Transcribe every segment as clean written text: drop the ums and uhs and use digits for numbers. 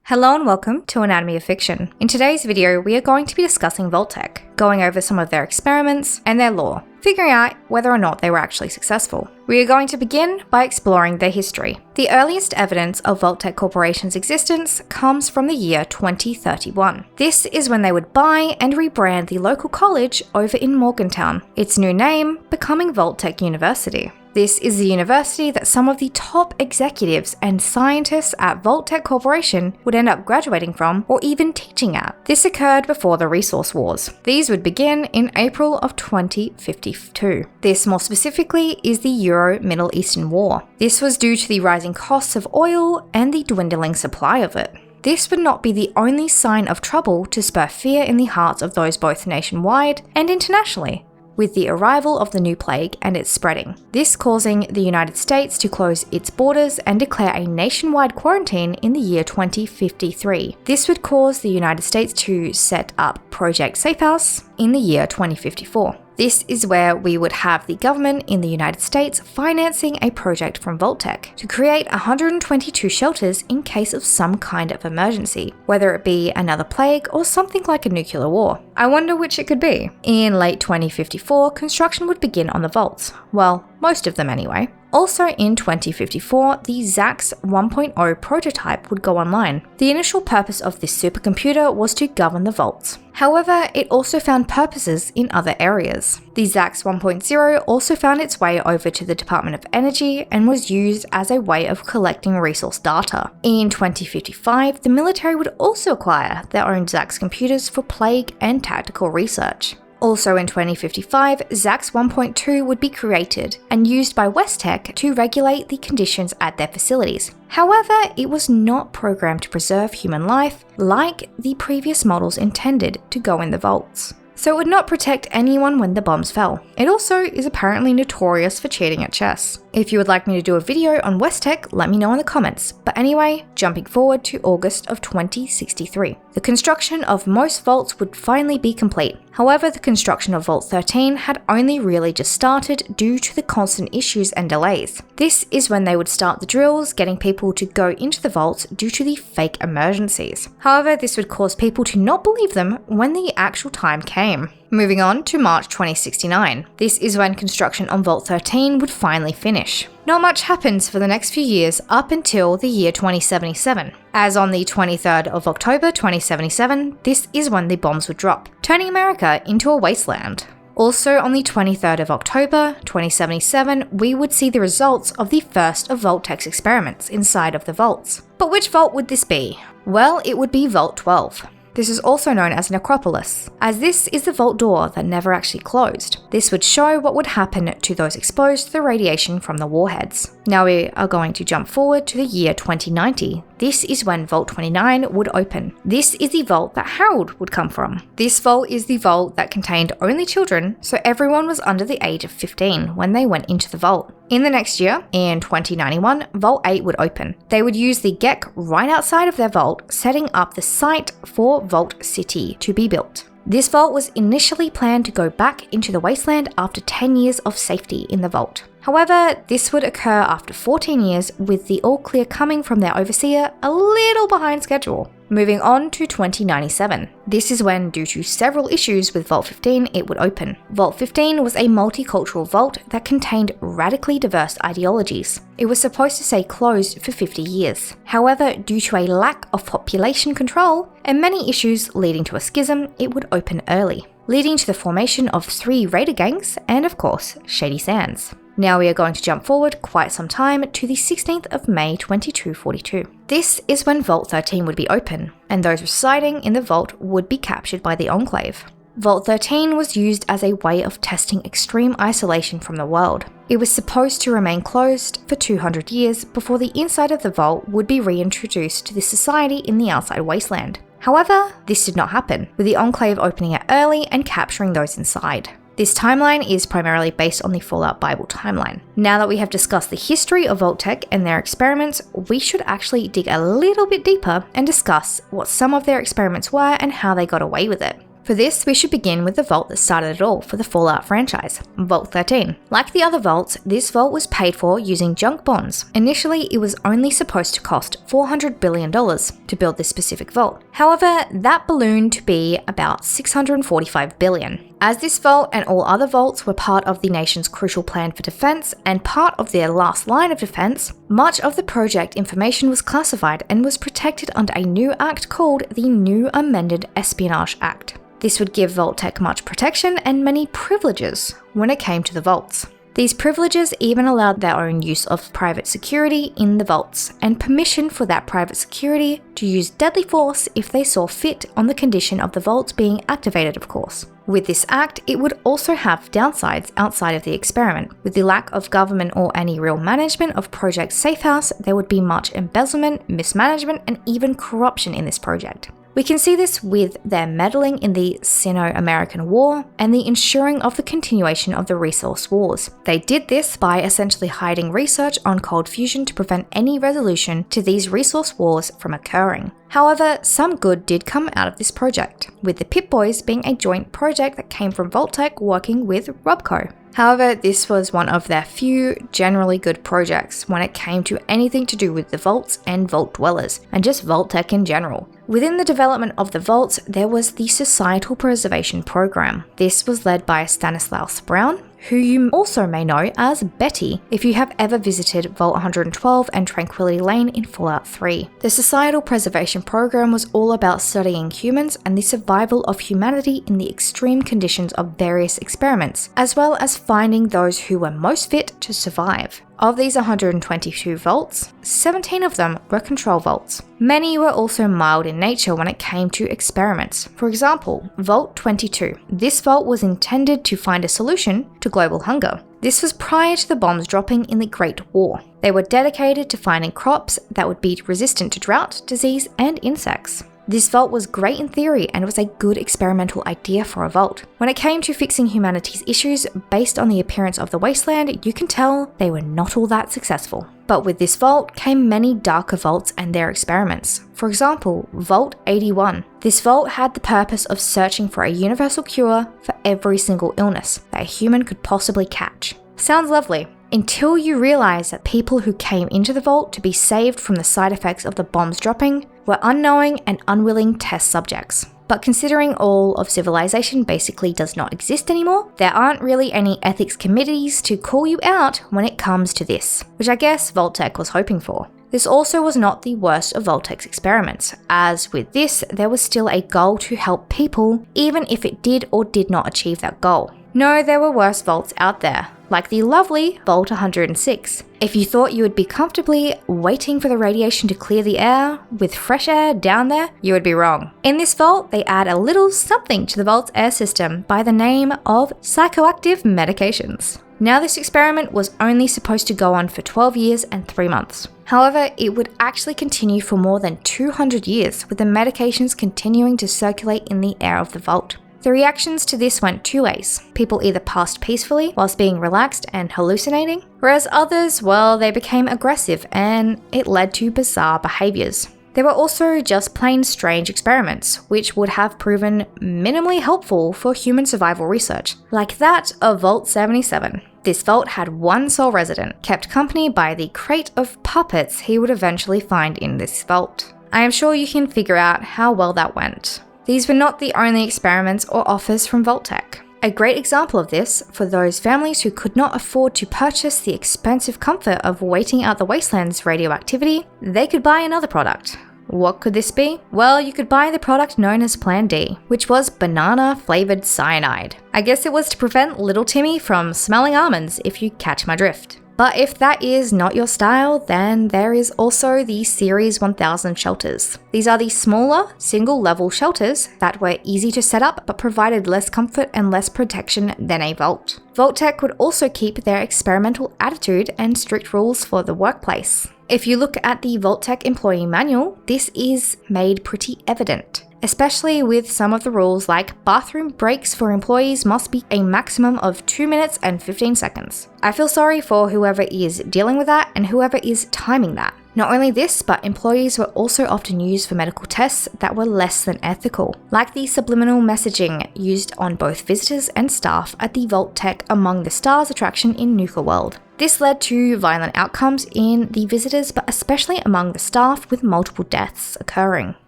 Hello and welcome to Anatomy of Fiction. In today's video, we are going to be discussing Vault-Tec, going over some of their experiments and their lore, figuring out whether or not they were actually successful. We are going to begin by exploring their history. The earliest evidence of Vault-Tec Corporation's existence comes from the year 2031. This is when they would buy and rebrand the local college over in Morgantown, its new name becoming Vault-Tec University. This is the university that some of the top executives and scientists at Vault-Tec Corporation would end up graduating from or even teaching at. This occurred before the Resource Wars. These would begin in April of 2052. This, more specifically, is the Euro-Middle Eastern War. This was due to the rising costs of oil and the dwindling supply of it. This would not be the only sign of trouble to spur fear in the hearts of those both nationwide and internationally, with the arrival of the new plague and its spreading. This causing the United States to close its borders and declare a nationwide quarantine in the year 2053. This would cause the United States to set up Project Safehouse in the year 2054. This is where we would have the government in the United States financing a project from Vault-Tec to create 122 shelters in case of some kind of emergency, whether it be another plague or something like a nuclear war. I wonder which it could be. In late 2054, construction would begin on the vaults. Well, most of them anyway. Also in 2054, the ZAX 1.0 prototype would go online. The initial purpose of this supercomputer was to govern the vaults. However, it also found purposes in other areas. The ZAX 1.0 also found its way over to the Department of Energy and was used as a way of collecting resource data. In 2055, the military would also acquire their own ZAX computers for plague and tactical research. Also in 2055, ZAX 1.2 would be created and used by West-Tec to regulate the conditions at their facilities. However, it was not programmed to preserve human life like the previous models intended to go in the vaults. So it would not protect anyone when the bombs fell. It also is apparently notorious for cheating at chess. If you would like me to do a video on West-Tec, let me know in the comments. But anyway, jumping forward to August of 2063. The construction of most vaults would finally be complete. However, the construction of Vault 13 had only really just started due to the constant issues and delays. This is when they would start the drills, getting people to go into the vaults due to the fake emergencies. However, this would cause people to not believe them when the actual time came. Moving on to March 2069. This is when construction on Vault 13 would finally finish. Not much happens for the next few years up until the year 2077. As on the 23rd of October 2077, this is when the bombs would drop, turning America into a wasteland. Also on the 23rd of October 2077, we would see the results of the first of Vault-Tec's experiments inside of the vaults. But which vault would this be? Well, it would be Vault 12. This is also known as Necropolis, as this is the vault door that never actually closed. This would show what would happen to those exposed to the radiation from the warheads. Now we are going to jump forward to the year 2090. This is when Vault 29 would open. This is the vault that Harold would come from. This vault is the vault that contained only children, so everyone was under the age of 15 when they went into the vault. In the next year, in 2091, Vault 8 would open. They would use the GEC right outside of their vault, setting up the site for Vault City to be built. This vault was initially planned to go back into the wasteland after 10 years of safety in the vault. However, this would occur after 14 years, with the all clear coming from their overseer a little behind schedule. Moving on to 2097. This is when, due to several issues with Vault 15, it would open. Vault 15 was a multicultural vault that contained radically diverse ideologies. It was supposed to stay closed for 50 years. However, due to a lack of population control and many issues leading to a schism, it would open early, leading to the formation of 3 raider gangs and, of course, Shady Sands. Now we are going to jump forward quite some time to the 16th of May 2242. This is when Vault 13 would be open, and those residing in the vault would be captured by the Enclave. Vault 13 was used as a way of testing extreme isolation from the world. It was supposed to remain closed for 200 years before the inside of the vault would be reintroduced to the society in the outside wasteland. However, this did not happen, with the Enclave opening it early and capturing those inside. This timeline is primarily based on the Fallout Bible timeline. Now that we have discussed the history of Vault-Tec and their experiments, we should actually dig a little bit deeper and discuss what some of their experiments were and how they got away with it. For this, we should begin with the vault that started it all for the Fallout franchise, Vault 13. Like the other vaults, this vault was paid for using junk bonds. Initially, it was only supposed to cost $400 billion to build this specific vault. However, that ballooned to be about $645 billion. As this vault and all other vaults were part of the nation's crucial plan for defense and part of their last line of defense, much of the project information was classified and was protected under a new act called the New Amended Espionage Act. This would give Vault-Tec much protection and many privileges when it came to the vaults. These privileges even allowed their own use of private security in the vaults, and permission for that private security to use deadly force if they saw fit, on the condition of the vaults being activated, of course. With this act, it would also have downsides outside of the experiment. With the lack of government or any real management of Project Safehouse, there would be much embezzlement, mismanagement, and even corruption in this project. We can see this with their meddling in the Sino-American War and the ensuring of the continuation of the resource wars. They did this by essentially hiding research on cold fusion to prevent any resolution to these resource wars from occurring. However, some good did come out of this project, with the Pip-Boys being a joint project that came from Vault-Tec working with Robco. However, this was one of their few generally good projects when it came to anything to do with the vaults and vault dwellers, and just Vault-Tec in general. Within the development of the vaults, there was the Societal Preservation Program. This was led by Stanislaus Brown, who you also may know as Betty if you have ever visited Vault 112 and Tranquility Lane in Fallout 3. The Societal Preservation Program was all about studying humans and the survival of humanity in the extreme conditions of various experiments, as well as finding those who were most fit to survive. Of these 122 vaults, 17 of them were control vaults. Many were also mild in nature when it came to experiments. For example, Vault 22. This vault was intended to find a solution to global hunger. This was prior to the bombs dropping in the Great War. They were dedicated to finding crops that would be resistant to drought, disease, and insects. This vault was great in theory and was a good experimental idea for a vault. When it came to fixing humanity's issues based on the appearance of the wasteland, you can tell they were not all that successful. But with this vault came many darker vaults and their experiments. For example, Vault 81. This vault had the purpose of searching for a universal cure for every single illness that a human could possibly catch. Sounds lovely. Until you realize that people who came into the vault to be saved from the side effects of the bombs dropping were unknowing and unwilling test subjects. But considering all of civilization basically does not exist anymore, there aren't really any ethics committees to call you out when it comes to this, which I guess Vault-Tec was hoping for. This also was not the worst of Vault-Tec's experiments, as with this, there was still a goal to help people, even if it did or did not achieve that goal. No, there were worse vaults out there, like the lovely Vault 106. If you thought you would be comfortably waiting for the radiation to clear the air with fresh air down there, you would be wrong. In this vault, they add a little something to the vault's air system by the name of psychoactive medications. Now, this experiment was only supposed to go on for 12 years and 3 months. However, it would actually continue for more than 200 years, with the medications continuing to circulate in the air of the vault. The reactions to this went two ways. People either passed peacefully whilst being relaxed and hallucinating, whereas others, well, they became aggressive and it led to bizarre behaviours. There were also just plain strange experiments, which would have proven minimally helpful for human survival research, like that of Vault 77. This vault had one sole resident, kept company by the crate of puppets he would eventually find in this vault. I am sure you can figure out how well that went. These were not the only experiments or offers from Vault-Tec. A great example of this, for those families who could not afford to purchase the expensive comfort of waiting out the wasteland's radioactivity, they could buy another product. What could this be? Well, you could buy the product known as Plan D, which was banana-flavored cyanide. I guess it was to prevent little Timmy from smelling almonds, if you catch my drift. But if that is not your style, then there is also the Series 1000 shelters. These are the smaller, single-level shelters that were easy to set up but provided less comfort and less protection than a vault. Vault-Tec would also keep their experimental attitude and strict rules for the workplace. If you look at the Vault-Tec employee manual, this is made pretty evident, especially with some of the rules like bathroom breaks for employees must be a maximum of 2 minutes and 15 seconds. I feel sorry for whoever is dealing with that and whoever is timing that. Not only this, but employees were also often used for medical tests that were less than ethical, like the subliminal messaging used on both visitors and staff at the Vault-Tec Among the Stars attraction in Nuka World. This led to violent outcomes in the visitors, but especially among the staff, with multiple deaths occurring.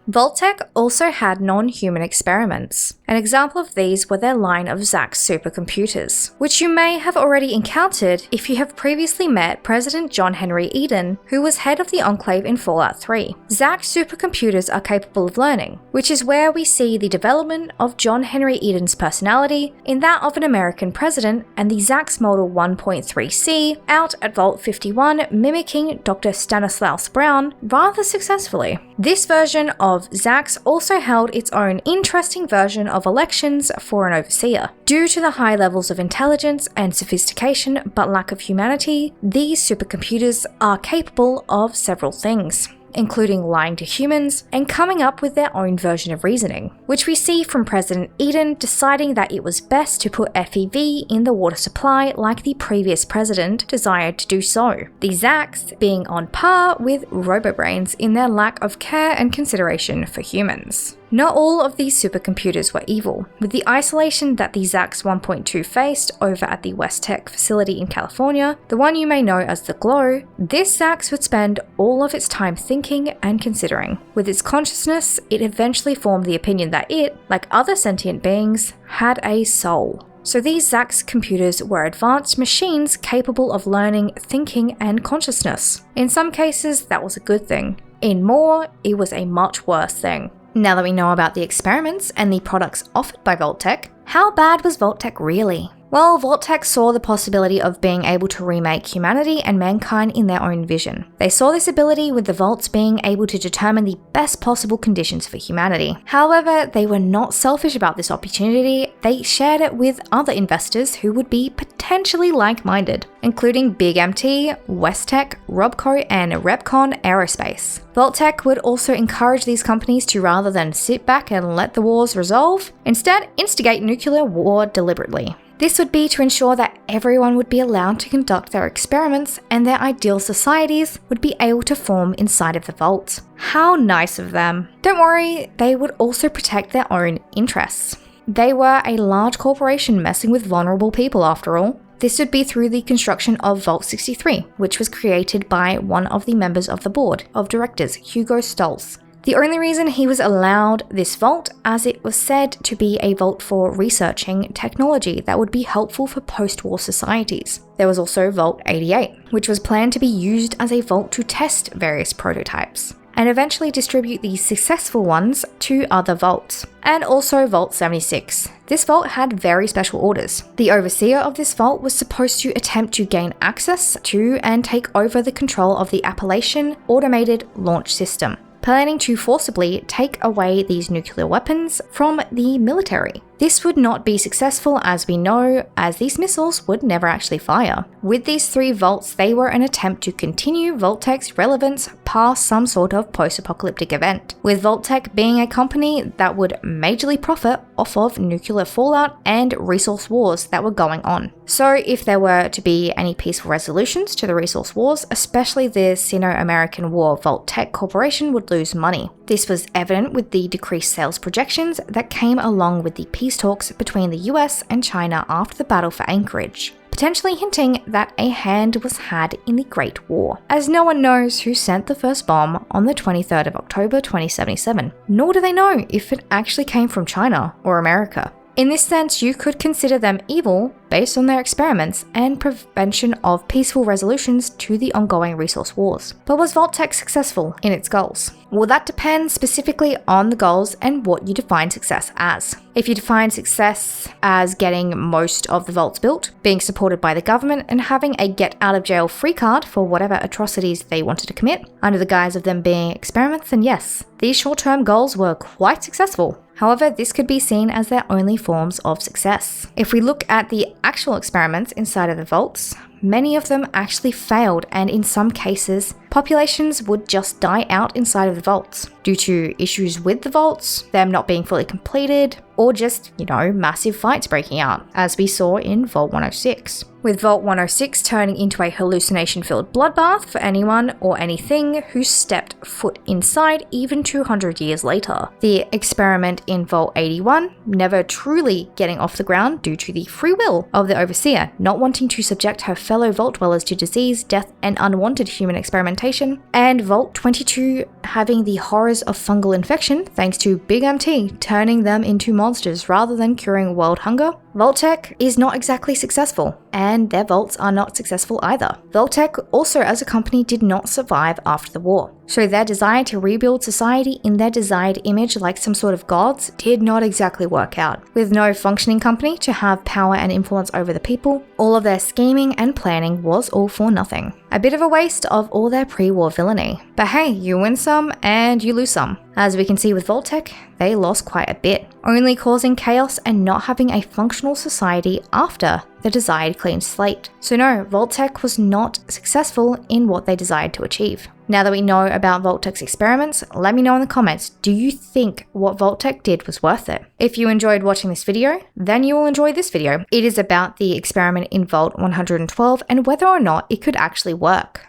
Vault-Tec also had non-human experiments. An example of these were their line of Zax supercomputers, which you may have already encountered if you have previously met President John Henry Eden, who was head of the Enclave in Fallout 3. Zax supercomputers are capable of learning, which is where we see the development of John Henry Eden's personality in that of an American president, and the Zax Model 1.3C out at Vault 51, mimicking Dr. Stanislaus Brown rather successfully. This version of Zax also held its own interesting version of elections for an overseer. Due to the high levels of intelligence and sophistication but lack of humanity, these supercomputers are capable of several things, including lying to humans and coming up with their own version of reasoning, which we see from President Eden deciding that it was best to put FEV in the water supply like the previous president desired to do so. The Zax being on par with RoboBrains in their lack of care and consideration for humans. Not all of these supercomputers were evil. With the isolation that the Zax 1.2 faced over at the Vault-Tec facility in California, the one you may know as the Glow, this Zax would spend all of its time thinking and considering. With its consciousness, it eventually formed the opinion that it, like other sentient beings, had a soul. So these Zax computers were advanced machines capable of learning, thinking, and consciousness. In some cases, that was a good thing. In more, it was a much worse thing. Now that we know about the experiments and the products offered by Vault-Tec, how bad was Vault-Tec really? Well, Vault-Tec saw the possibility of being able to remake humanity and mankind in their own vision. They saw this ability with the Vaults being able to determine the best possible conditions for humanity. However, they were not selfish about this opportunity. They shared it with other investors who would be potentially like-minded, including Big MT, Westech, Robco, and Repcon Aerospace. Vault-Tec would also encourage these companies to, rather than sit back and let the wars resolve, instead instigate nuclear war deliberately. This would be to ensure that everyone would be allowed to conduct their experiments and their ideal societies would be able to form inside of the vault. How nice of them. Don't worry, they would also protect their own interests. They were a large corporation messing with vulnerable people after all. This would be through the construction of Vault 63, which was created by one of the members of the board of directors, Hugo Stolz. The only reason he was allowed this vault, as it was said to be a vault for researching technology that would be helpful for post-war societies. There was also Vault 88, which was planned to be used as a vault to test various prototypes, and eventually distribute the successful ones to other vaults. And also Vault 76. This vault had very special orders. The overseer of this vault was supposed to attempt to gain access to and take over the control of the Appalachian Automated Launch System, planning to forcibly take away these nuclear weapons from the military. This would not be successful, as we know, as these missiles would never actually fire. With these three vaults, they were an attempt to continue Vault-Tec's relevance past some sort of post-apocalyptic event, with Vault-Tec being a company that would majorly profit off of nuclear fallout and resource wars that were going on. So if there were to be any peaceful resolutions to the resource wars, especially the Sino-American War, Vault-Tec Corporation would lose money. This was evident with the decreased sales projections that came along with the peace talks between the US and China after the battle for Anchorage, potentially hinting that a hand was had in the Great War, as no one knows who sent the first bomb on the 23rd of October 2077, nor do they know if it actually came from China or America. In this sense, you could consider them evil based on their experiments and prevention of peaceful resolutions to the ongoing resource wars. But was Vault-Tec successful in its goals? Well, that depends specifically on the goals and what you define success as. If you define success as getting most of the vaults built, being supported by the government, and having a get-out-of-jail-free card for whatever atrocities they wanted to commit, under the guise of them being experiments, then yes, these short-term goals were quite successful. However, this could be seen as their only forms of success. If we look at the actual experiments inside of the vaults, many of them actually failed, and in some cases, populations would just die out inside of the vaults due to issues with the vaults, them not being fully completed, or just, massive fights breaking out, as we saw in Vault 106. With Vault 106 turning into a hallucination-filled bloodbath for anyone or anything who stepped foot inside even 200 years later. The experiment in Vault 81 never truly getting off the ground due to the free will of the Overseer not wanting to subject her fellow Vault dwellers to disease, death, and unwanted human experimentation, and Vault 22 having the horrors of fungal infection thanks to Big MT turning them into monsters rather than curing world hunger. Vault-Tec is not exactly successful, and their vaults are not successful either. Vault-Tec also as a company did not survive after the war, so their desire to rebuild society in their desired image like some sort of gods did not exactly work out. With no functioning company to have power and influence over the people, all of their scheming and planning was all for nothing. A bit of a waste of all their pre-war villainy. But hey, you win some and you lose some. As we can see with Vault-Tec, they lost quite a bit, only causing chaos and not having a functional society after the desired clean slate. So no, Vault-Tec was not successful in what they desired to achieve. Now that we know about Vault-Tec's experiments, let me know in the comments, do you think what Vault-Tec did was worth it? If you enjoyed watching this video, then you will enjoy this video. It is about the experiment in Vault 112 and whether or not it could actually work.